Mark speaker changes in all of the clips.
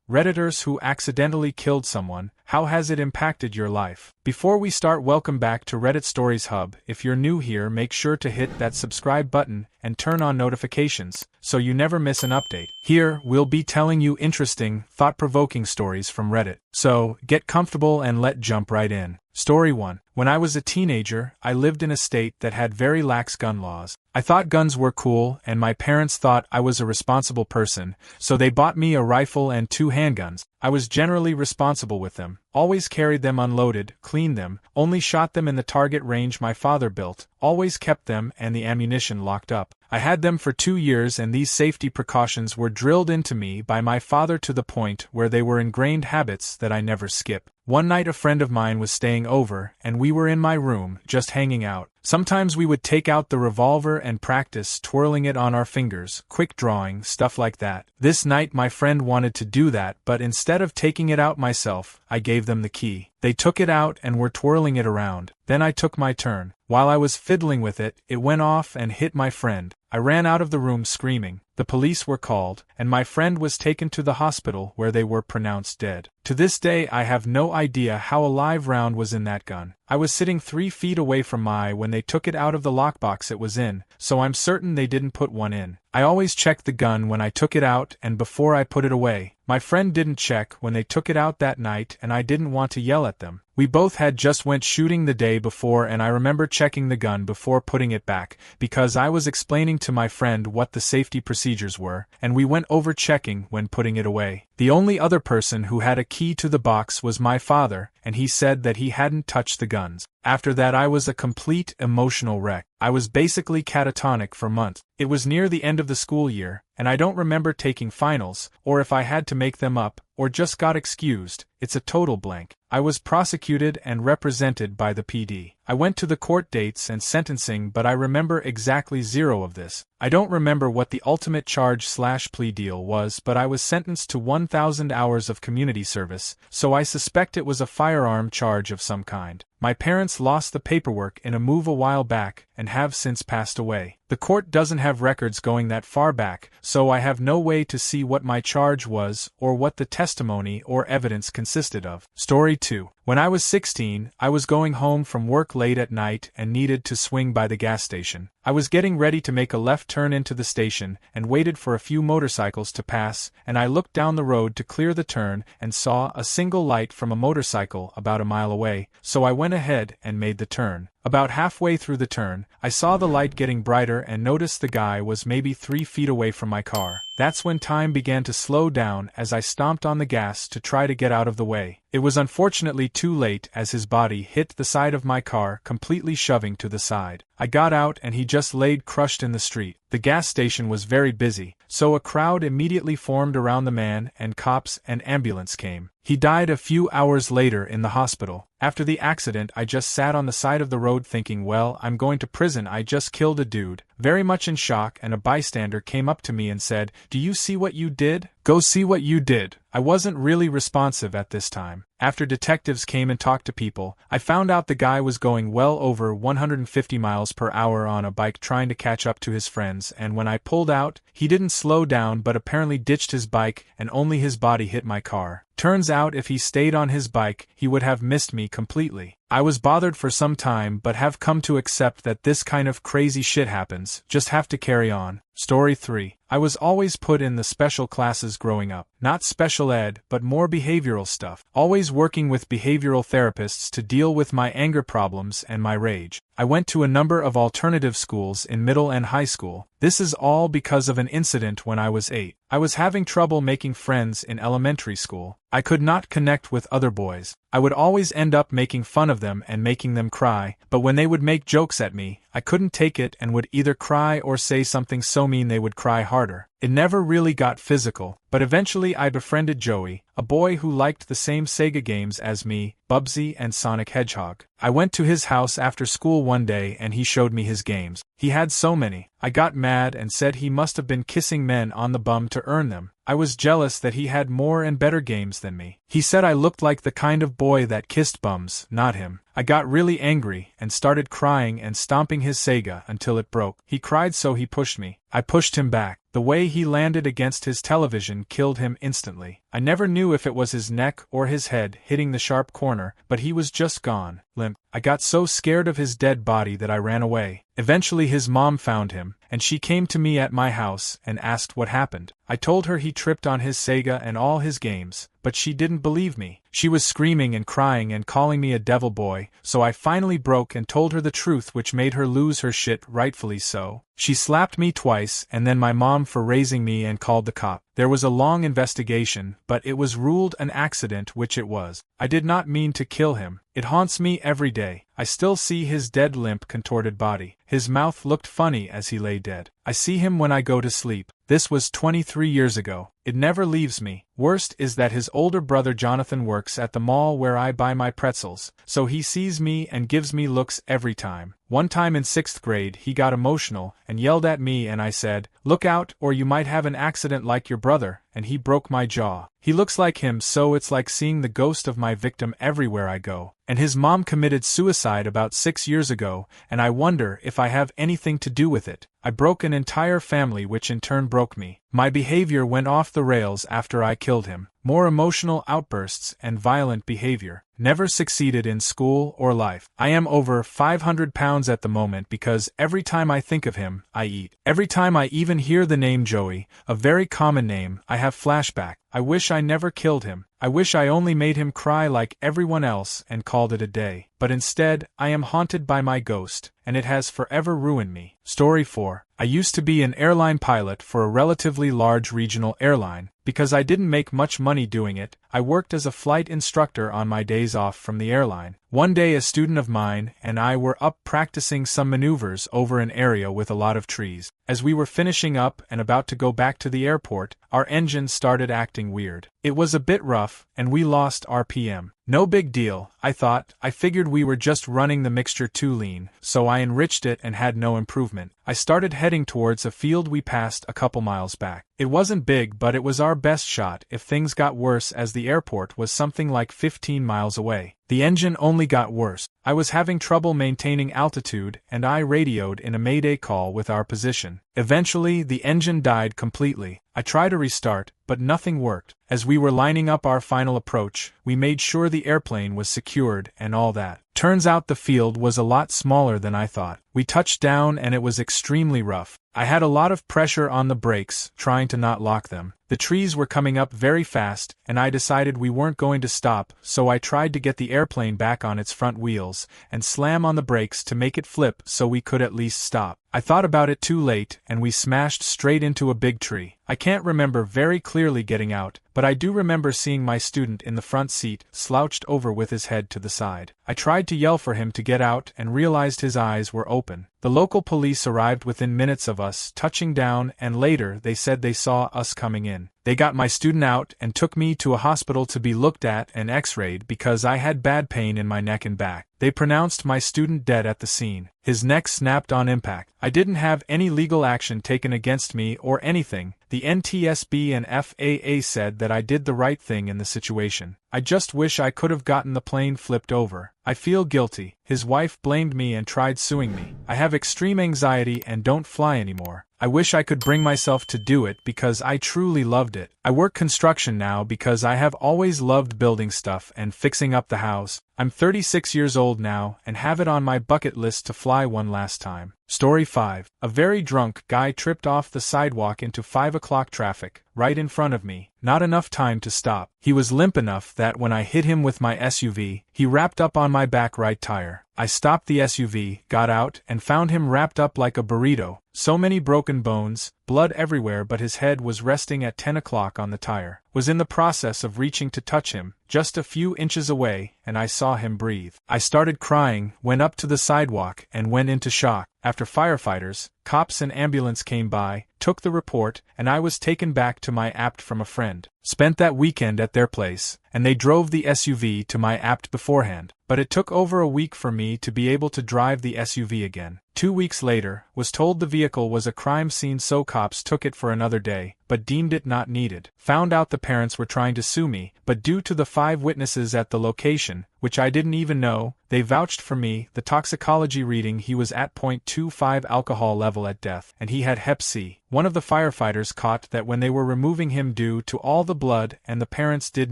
Speaker 1: Redditors who accidentally killed someone, how has it impacted your life? Before we start, welcome back to Reddit Stories Hub. If you're new here, make sure to hit that subscribe button and turn on notifications so you never miss an update. Here, we'll be telling you interesting, thought-provoking stories from Reddit. So, get comfortable and let's jump right in. Story 1. When I was a teenager, I lived in a state that had very lax gun laws. I thought guns were cool, and my parents thought I was a responsible person, so they bought me a rifle and 2 handguns. I was generally responsible with them, always carried them unloaded, cleaned them, only shot them in the target range my father built, always kept them and the ammunition locked up. I had them for 2 years, and these safety precautions were drilled into me by my father to the point where they were ingrained habits that I never skip. One night a friend of mine was staying over, and we were in my room, just hanging out. Sometimes we would take out the revolver and practice twirling it on our fingers, quick drawing, stuff like that. This night my friend wanted to do that, but instead of taking it out myself, I gave them the key. They took it out and were twirling it around. Then I took my turn. While I was fiddling with it, it went off and hit my friend. I ran out of the room screaming. The police were called, and my friend was taken to the hospital where they were pronounced dead. To this day I have no idea how a live round was in that gun. I was sitting 3 feet away from when they took it out of the lockbox it was in, so I'm certain they didn't put one in. I always checked the gun when I took it out and before I put it away. My friend didn't check when they took it out that night, and I didn't want to yell at them. We both had just went shooting the day before, and I remember checking the gun before putting it back, because I was explaining to my friend what the safety procedures were, and we went over checking when putting it away. The only other person who had a key to the box was my father, and he said that he hadn't touched the guns. After that I was a complete emotional wreck. I was basically catatonic for months. It was near the end of the school year, and I don't remember taking finals, or if I had to make them up, or just got excused. It's a total blank. I was prosecuted and represented by the PD. I went to the court dates and sentencing, but I remember exactly 0 of this. I don't remember what the ultimate charge/plea deal was, but I was sentenced to 1,000 hours of community service, so I suspect it was a firearm charge of some kind. My parents lost the paperwork in a move a while back and have since passed away. The court doesn't have records going that far back, so I have no way to see what my charge was or what the testimony or evidence consisted of. Story 2. When I was 16, I was going home from work late at night and needed to swing by the gas station. I was getting ready to make a left turn into the station and waited for a few motorcycles to pass, and I looked down the road to clear the turn and saw a single light from a motorcycle about a mile away, so I went ahead and made the turn. About halfway through the turn, I saw the light getting brighter and noticed the guy was maybe 3 feet away from my car. That's when time began to slow down as I stomped on the gas to try to get out of the way. It was unfortunately too late as his body hit the side of my car, completely shoving to the side. I got out and he just laid crushed in the street. The gas station was very busy, so a crowd immediately formed around the man and cops and ambulance came. He died a few hours later in the hospital. After the accident I just sat on the side of the road thinking, well, I'm going to prison, I just killed a dude. Very much in shock, and a bystander came up to me and said, "Do you see what you did? Go see what you did." I wasn't really responsive at this time. After detectives came and talked to people, I found out the guy was going well over 150 miles per hour on a bike trying to catch up to his friends, and when I pulled out, he didn't slow down but apparently ditched his bike and only his body hit my car. Turns out if he stayed on his bike, he would have missed me completely. I was bothered for some time but have come to accept that this kind of crazy shit happens, just have to carry on. Story 3. I was always put in the special classes growing up. Not special ed, but more behavioral stuff. Always working with behavioral therapists to deal with my anger problems and my rage. I went to a number of alternative schools in middle and high school. This is all because of an incident when I was 8. I was having trouble making friends in elementary school. I could not connect with other boys. I would always end up making fun of them and making them cry, but when they would make jokes at me, I couldn't take it and would either cry or say something so mean they would cry harder. It never really got physical, but eventually I befriended Joey, a boy who liked the same Sega games as me, Bubsy and Sonic Hedgehog. I went to his house after school one day and he showed me his games. He had so many. I got mad and said he must have been kissing men on the bum to earn them. I was jealous that he had more and better games than me. He said I looked like the kind of boy that kissed bums, not him. I got really angry and started crying and stomping his Sega until it broke. He cried so he pushed me. I pushed him back. The way he landed against his television killed him instantly. I never knew if it was his neck or his head hitting the sharp corner, but he was just gone, limp. I got so scared of his dead body that I ran away. Eventually his mom found him, and she came to me at my house and asked what happened. I told her he tripped on his Sega and all his games, but she didn't believe me. She was screaming and crying and calling me a devil boy, so I finally broke and told her the truth, which made her lose her shit, rightfully so. She slapped me twice and then my mom for raising me and called the cop. There was a long investigation, but it was ruled an accident, which it was. I did not mean to kill him. It haunts me every day. I still see his dead, limp, contorted body. His mouth looked funny as he lay dead. I see him when I go to sleep. This was 23 years ago. It never leaves me. Worst is that his older brother Jonathan works at the mall where I buy my pretzels, so he sees me and gives me looks every time. One time in 6th grade he got emotional and yelled at me and I said, "Look out or you might have an accident like your brother," and he broke my jaw. He looks like him, so it's like seeing the ghost of my victim everywhere I go. And his mom committed suicide about 6 years ago, and I wonder if I have anything to do with it. I broke an entire family, which in turn broke me. My behavior went off the rails after I killed him. More emotional outbursts and violent behavior. Never succeeded in school or life. I am over 500 pounds at the moment because every time I think of him, I eat. Every time I even hear the name Joey, a very common name, I have flashback. I wish I never killed him. I wish I only made him cry like everyone else and called it a day. But instead, I am haunted by my ghost, and it has forever ruined me. Story 4. I used to be an airline pilot for a relatively large regional airline. Because I didn't make much money doing it, I worked as a flight instructor on my days off from the airline. One day a student of mine and I were up practicing some maneuvers over an area with a lot of trees. As we were finishing up and about to go back to the airport, our engine started acting weird. It was a bit rough, and we lost RPM. No big deal, I thought. I figured we were just running the mixture too lean, so I enriched it and had no improvement. I started heading towards a field we passed a couple miles back. It wasn't big, but it was our best shot if things got worse, as the airport was something like 15 miles away. The engine only got worse. I was having trouble maintaining altitude, and I radioed in a mayday call with our position. Eventually, the engine died completely. I tried to restart, but nothing worked. As we were lining up our final approach, we made sure the airplane was secured and all that. Turns out the field was a lot smaller than I thought. We touched down and it was extremely rough. I had a lot of pressure on the brakes, trying to not lock them. The trees were coming up very fast, and I decided we weren't going to stop, so I tried to get the airplane back on its front wheels and slam on the brakes to make it flip so we could at least stop. I thought about it too late, and we smashed straight into a big tree. I can't remember very clearly getting out, but I do remember seeing my student in the front seat, slouched over with his head to the side. I tried to yell for him to get out and realized his eyes were open. The local police arrived within minutes of us touching down, and later they said they saw us coming in. They got my student out and took me to a hospital to be looked at and x-rayed because I had bad pain in my neck and back. They pronounced my student dead at the scene. His neck snapped on impact. I didn't have any legal action taken against me or anything. The NTSB and FAA said that I did the right thing in the situation. I just wish I could have gotten the plane flipped over. I feel guilty. His wife blamed me and tried suing me. I have extreme anxiety and don't fly anymore. I wish I could bring myself to do it because I truly loved it. I work construction now because I have always loved building stuff and fixing up the house. I'm 36 years old now and have it on my bucket list to fly one last time. Story 5. A very drunk guy tripped off the sidewalk into 5 o'clock traffic, right in front of me. Not enough time to stop. He was limp enough that when I hit him with my SUV, he wrapped up on my back right tire. I stopped the SUV, got out, and found him wrapped up like a burrito. So many broken bones, blood everywhere, but his head was resting at 10 o'clock on the tire. Was in the process of reaching to touch him, just a few inches away, and I saw him breathe. I started crying, went up to the sidewalk, and went into shock. After firefighters, cops and ambulance came by, took the report, and I was taken back to my apt from a friend. Spent that weekend at their place, and they drove the SUV to my apt beforehand. But it took over a week for me to be able to drive the SUV again. 2 weeks later, was told the vehicle was a crime scene, so cops took it for another day, but deemed it not needed. Found out the parents were trying to sue me, but due to the 5 witnesses at the location, which I didn't even know, they vouched for me. The toxicology reading, he was at .25 alcohol level at death, and he had Hep C. One of the firefighters caught that when they were removing him due to all the blood, and the parents did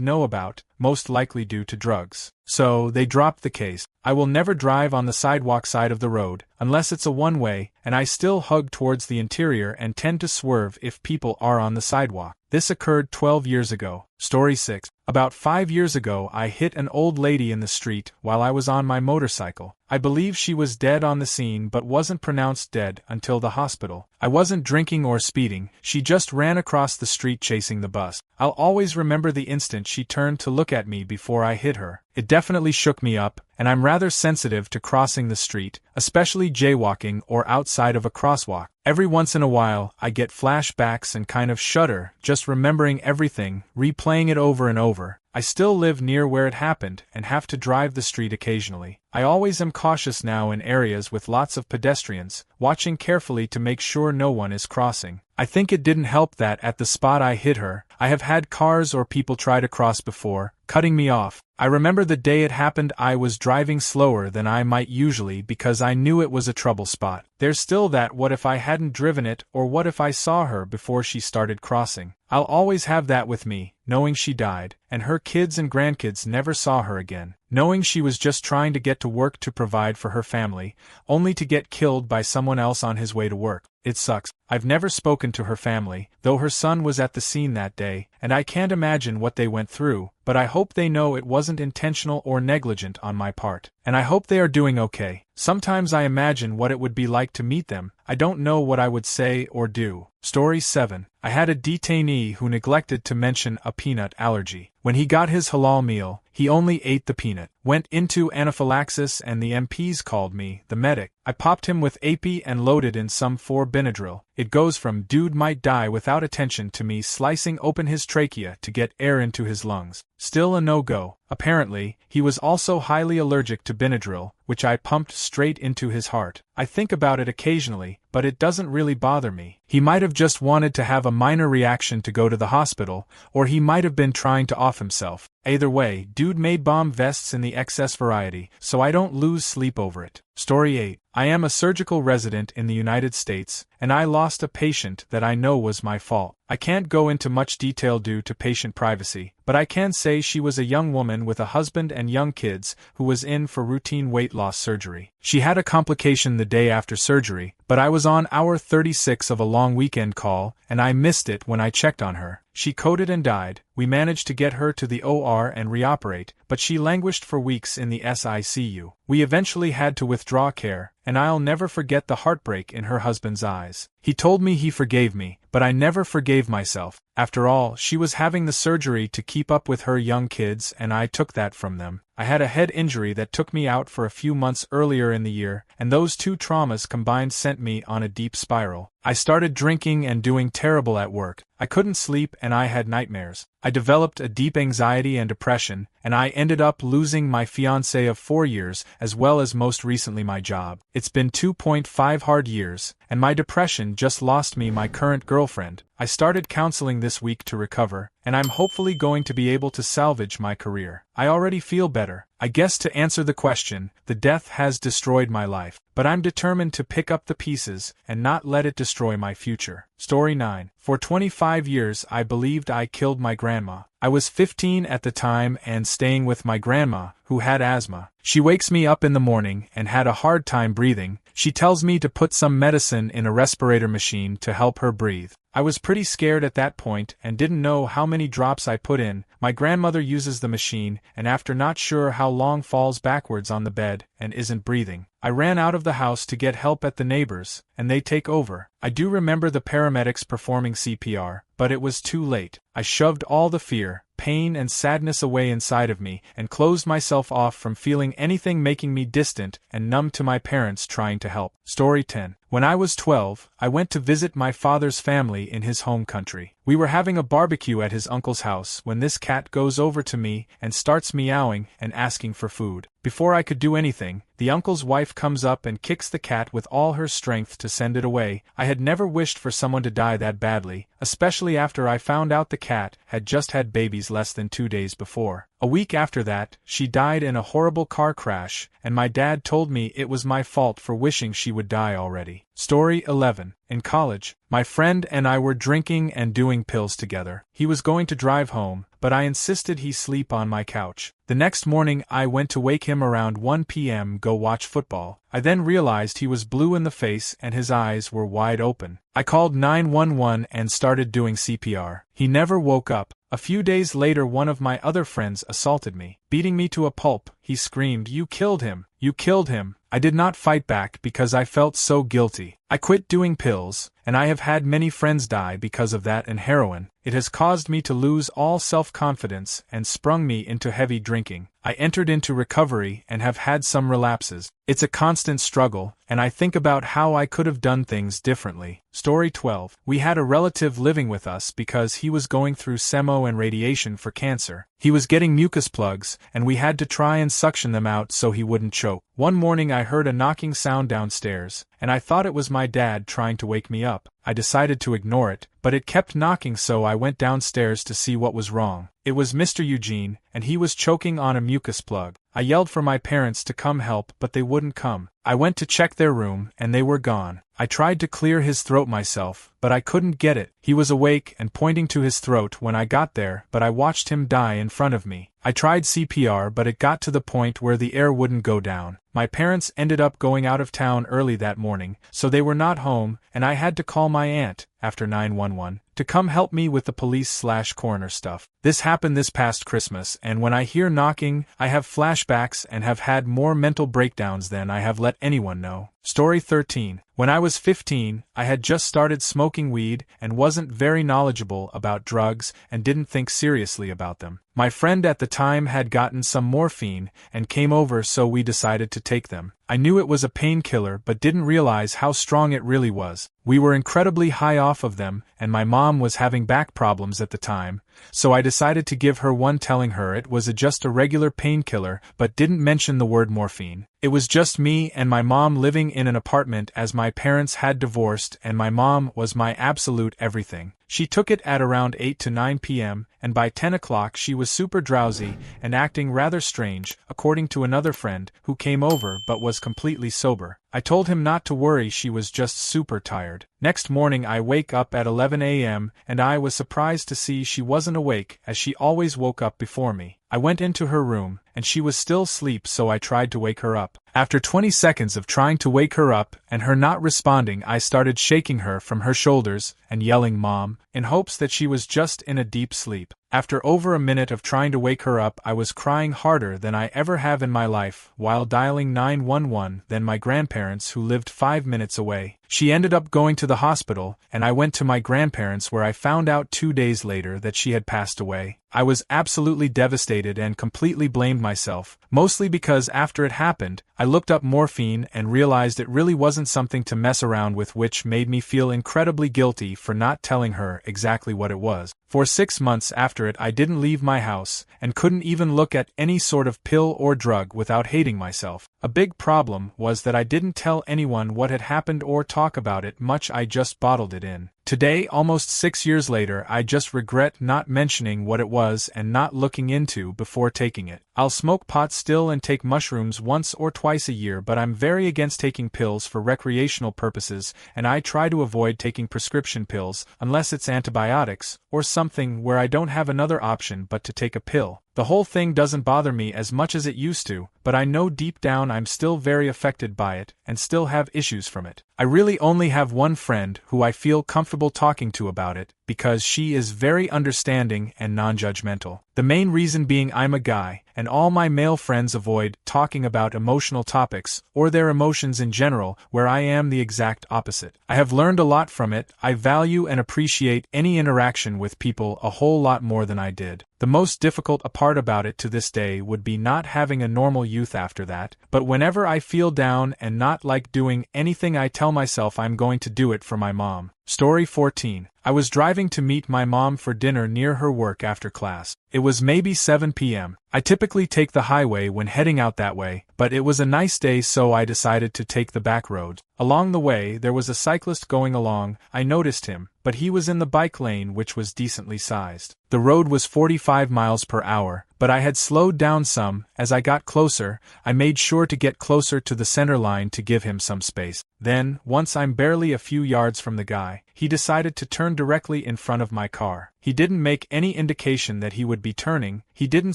Speaker 1: know about, most likely due to drugs. So, they dropped the case. I will never drive on the sidewalk side of the road, unless it's a one-way, and I still hug towards the interior and tend to swerve if people are on the sidewalk. This occurred 12 years ago. Story 6. About 5 years ago I hit an old lady in the street while I was on my motorcycle. I believe she was dead on the scene but wasn't pronounced dead until the hospital. I wasn't drinking or speeding, she just ran across the street chasing the bus. I'll always remember the instant she turned to look at me before I hit her. It definitely shook me up, and I'm rather sensitive to crossing the street, especially jaywalking or outside of a crosswalk. Every once in a while, I get flashbacks and kind of shudder, just remembering everything, replaying it over and over. I still live near where it happened and have to drive the street occasionally. I always am cautious now in areas with lots of pedestrians, watching carefully to make sure no one is crossing. I think it didn't help that at the spot I hit her, I have had cars or people try to cross before, cutting me off. I remember the day it happened I was driving slower than I might usually because I knew it was a trouble spot. There's still that what if I hadn't driven it, or what if I saw her before she started crossing. I'll always have that with me, knowing she died, and her kids and grandkids never saw her again. Knowing she was just trying to get to work to provide for her family, only to get killed by someone else on his way to work. It sucks. I've never spoken to her family, though her son was at the scene that day, and I can't imagine what they went through, but I hope they know it wasn't intentional or negligent on my part. And I hope they are doing okay. Sometimes I imagine what it would be like to meet them. I don't know what I would say or do. Story 7. I had a detainee who neglected to mention a peanut allergy. When he got his halal meal, he only ate the peanut. Went into anaphylaxis and the MPs called me, the medic. I popped him with AP and loaded in some 4-Benadryl. It goes from dude might die without attention to me slicing open his trachea to get air into his lungs. Still a no-go. Apparently, he was also highly allergic to Benadryl, which I pumped straight into his heart. I think about it occasionally, but it doesn't really bother me. He might have just wanted to have a minor reaction to go to the hospital, or he might have been trying to off himself. Either way, dude made bomb vests in the XS variety, so I don't lose sleep over it. Story 8. I am a surgical resident in the United States, and I lost a patient that I know was my fault. I can't go into much detail due to patient privacy, but I can say she was a young woman with a husband and young kids who was in for routine weight loss surgery. She had a complication the day after surgery, but I was on hour 36 of a long weekend call, and I missed it when I checked on her. She coded and died. We managed to get her to the OR and reoperate, but she languished for weeks in the SICU. We eventually had to withdraw care, and I'll never forget the heartbreak in her husband's eyes. He told me he forgave me, but I never forgave myself. After all, she was having the surgery to keep up with her young kids, and I took that from them. I had a head injury that took me out for a few months earlier in the year, and those two traumas combined sent me on a deep spiral. I started drinking and doing terrible at work. I couldn't sleep and I had nightmares. I developed a deep anxiety and depression, and I ended up losing my fiancé of 4 years as well as most recently my job. It's been 2.5 hard years, and my depression just lost me my current girlfriend. I started counseling this week to recover, and I'm hopefully going to be able to salvage my career. I already feel better. I guess to answer the question, the death has destroyed my life, but I'm determined to pick up the pieces and not let it destroy my future. Story 9. For 25 years I believed I killed my grandma. I was 15 at the time and staying with my grandma, who had asthma. She wakes me up in the morning and had a hard time breathing. She tells me to put some medicine in a respirator machine to help her breathe. I was pretty scared at that point and didn't know how many drops I put in. My grandmother uses the machine, and after not sure how long falls backwards on the bed and isn't breathing. I ran out of the house to get help at the neighbors, and they take over. I do remember the paramedics performing CPR, but it was too late. I shoved all the fear, pain and sadness away inside of me and closed myself off from feeling anything, making me distant and numb to my parents trying to help. Story 10. When I was 12, I went to visit my father's family in his home country. We were having a barbecue at his uncle's house when this cat goes over to me and starts meowing and asking for food. Before I could do anything, the uncle's wife comes up and kicks the cat with all her strength to send it away. I had never wished for someone to die that badly, especially after I found out the cat had just had babies less than 2 days before. A week after that, she died in a horrible car crash, and my dad told me it was my fault for wishing she would die already. Story 11. In college, my friend and I were drinking and doing pills together. He was going to drive home, but I insisted he sleep on my couch. The next morning I went to wake him around 1 p.m. go watch football. I then realized he was blue in the face and his eyes were wide open. I called 911 and started doing CPR. He never woke up. A few days later one of my other friends assaulted me. Beating me to a pulp, he screamed, "You killed him! You killed him!" I did not fight back because I felt so guilty. I quit doing pills, and I have had many friends die because of that and heroin. It has caused me to lose all self-confidence and sprung me into heavy drinking. I entered into recovery and have had some relapses. It's a constant struggle, and I think about how I could have done things differently. Story 12. We had a relative living with us because he was going through chemo and radiation for cancer. He was getting mucus plugs, and we had to try and suction them out so he wouldn't choke. One morning I heard a knocking sound downstairs, and I thought it was my dad trying to wake me up. I decided to ignore it, but it kept knocking, so I went downstairs to see what was wrong. It was Mr. Eugene, and he was choking on a mucus plug. I yelled for my parents to come help, but they wouldn't come. I went to check their room, and they were gone. I tried to clear his throat myself, but I couldn't get it. He was awake and pointing to his throat when I got there, but I watched him die in front of me. I tried CPR, but it got to the point where the air wouldn't go down. My parents ended up going out of town early that morning, so they were not home, and I had to call my aunt, after 911, to come help me with the police/coroner stuff. This happened this past Christmas, and when I hear knocking, I have flashbacks and have had more mental breakdowns than I have let anyone know. Story 13. When I was 15, I had just started smoking weed and wasn't very knowledgeable about drugs and didn't think seriously about them. My friend at the time had gotten some morphine and came over, so we decided to take them. I knew it was a painkiller but didn't realize how strong it really was. We were incredibly high off of them, and my mom was having back problems at the time, so I decided to give her one, telling her it was just a regular painkiller but didn't mention the word morphine. It was just me and my mom living in an apartment as my parents had divorced, and my mom was my absolute everything. She took it at around 8 to 9 p.m., and by 10 o'clock she was super drowsy and acting rather strange, according to another friend who came over but was completely sober. I told him not to worry, she was just super tired. Next morning I wake up at 11 a.m. and I was surprised to see she wasn't awake, as she always woke up before me. I went into her room, and she was still asleep, so I tried to wake her up. After 20 seconds of trying to wake her up and her not responding, I started shaking her from her shoulders and yelling "Mom," in hopes that she was just in a deep sleep. After over a minute of trying to wake her up, I was crying harder than I ever have in my life while dialing 911, then my grandparents, who lived 5 minutes away. She ended up going to the hospital, and I went to my grandparents, where I found out 2 days later that she had passed away. I was absolutely devastated and completely blamed myself, mostly because after it happened, I looked up morphine and realized it really wasn't something to mess around with, which made me feel incredibly guilty for not telling her exactly what it was. For 6 months after it, I didn't leave my house and couldn't even look at any sort of pill or drug without hating myself. A big problem was that I didn't tell anyone what had happened or talk about it much. I just bottled it in. Today, almost 6 years later, I just regret not mentioning what it was and not looking into before taking it. I'll smoke pot still and take mushrooms once or twice a year, but I'm very against taking pills for recreational purposes, and I try to avoid taking prescription pills unless it's antibiotics or something where I don't have another option but to take a pill. The whole thing doesn't bother me as much as it used to, but I know deep down I'm still very affected by it and still have issues from it. I really only have one friend who I feel comfortable talking to about it, because she is very understanding and non-judgmental. The main reason being I'm a guy, and all my male friends avoid talking about emotional topics, or their emotions in general, where I am the exact opposite. I have learned a lot from it. I value and appreciate any interaction with people a whole lot more than I did. The most difficult part about it to this day would be not having a normal youth after that, but whenever I feel down and not like doing anything, I tell myself I'm going to do it for my mom. Story 14. I was driving to meet my mom for dinner near her work after class. It was maybe 7 p.m. I typically take the highway when heading out that way, but it was a nice day so I decided to take the back road. Along the way, there was a cyclist going along. I noticed him, but he was in the bike lane which was decently sized. The road was 45 miles per hour, but I had slowed down some. As I got closer, I made sure to get closer to the center line to give him some space. Then, once I'm barely a few yards from the guy, he decided to turn directly in front of my car. He didn't make any indication that he would be turning, he didn't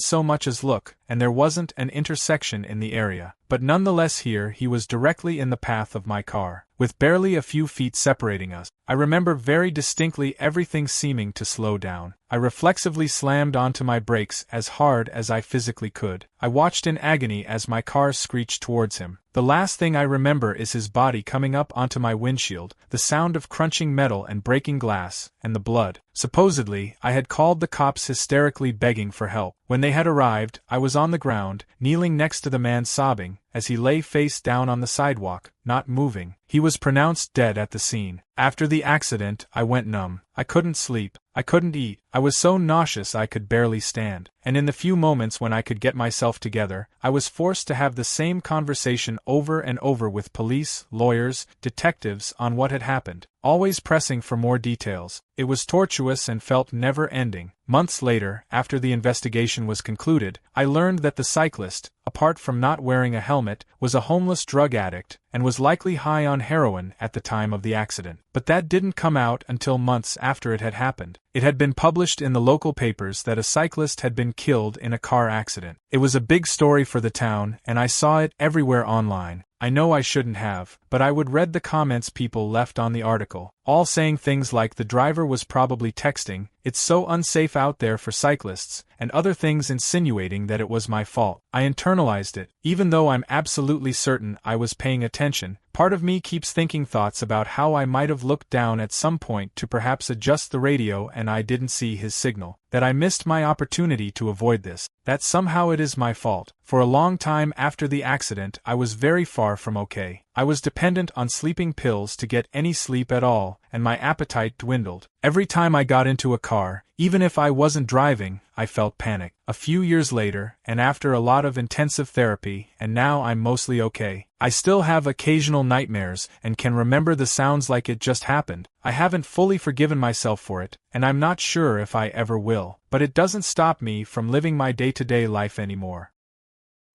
Speaker 1: so much as look, and there wasn't an intersection in the area. But nonetheless here he was directly in the path of my car, with barely a few feet separating us. I remember very distinctly everything seeming to slow down. I reflexively slammed onto my brakes as hard as I physically could. I watched in agony as my car screeched towards him. The last thing I remember is his body coming up onto my windshield, the sound of crunching metal and breaking glass, and the blood. Supposedly, I had called the cops hysterically begging for help. When they had arrived, I was on the ground, kneeling next to the man sobbing, as he lay face down on the sidewalk, not moving. He was pronounced dead at the scene. After the accident, I went numb. I couldn't sleep. I couldn't eat. I was so nauseous I could barely stand. And in the few moments when I could get myself together, I was forced to have the same conversation over and over with police, lawyers, detectives on what had happened, always pressing for more details. It was tortuous and felt never-ending. Months later, after the investigation was concluded, I learned that the cyclist, apart from not wearing a helmet, was a homeless drug addict, and was likely high on heroin at the time of the accident. But that didn't come out until months after it had happened. It had been published in the local papers that a cyclist had been killed in a car accident. It was a big story for the town, and I saw it everywhere online. I know I shouldn't have, but I would read the comments people left on the article, all saying things like the driver was probably texting, it's so unsafe out there for cyclists, and other things insinuating that it was my fault. I internalized it, even though I'm absolutely certain I was paying attention. Part of me keeps thinking thoughts about how I might have looked down at some point to perhaps adjust the radio and I didn't see his signal, that I missed my opportunity to avoid this, that somehow it is my fault. For a long time after the accident I was very far from okay. I was dependent on sleeping pills to get any sleep at all, and my appetite dwindled. Every time I got into a car, even if I wasn't driving, I felt panic. A few years later, and after a lot of intensive therapy, and now I'm mostly okay. I still have occasional nightmares, and can remember the sounds like it just happened. I haven't fully forgiven myself for it, and I'm not sure if I ever will. But it doesn't stop me from living my day-to-day life anymore.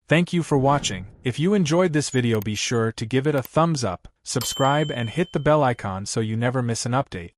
Speaker 1: Thank you for watching. If you enjoyed this video, be sure to give it a thumbs up, subscribe and hit the bell icon so you never miss an update.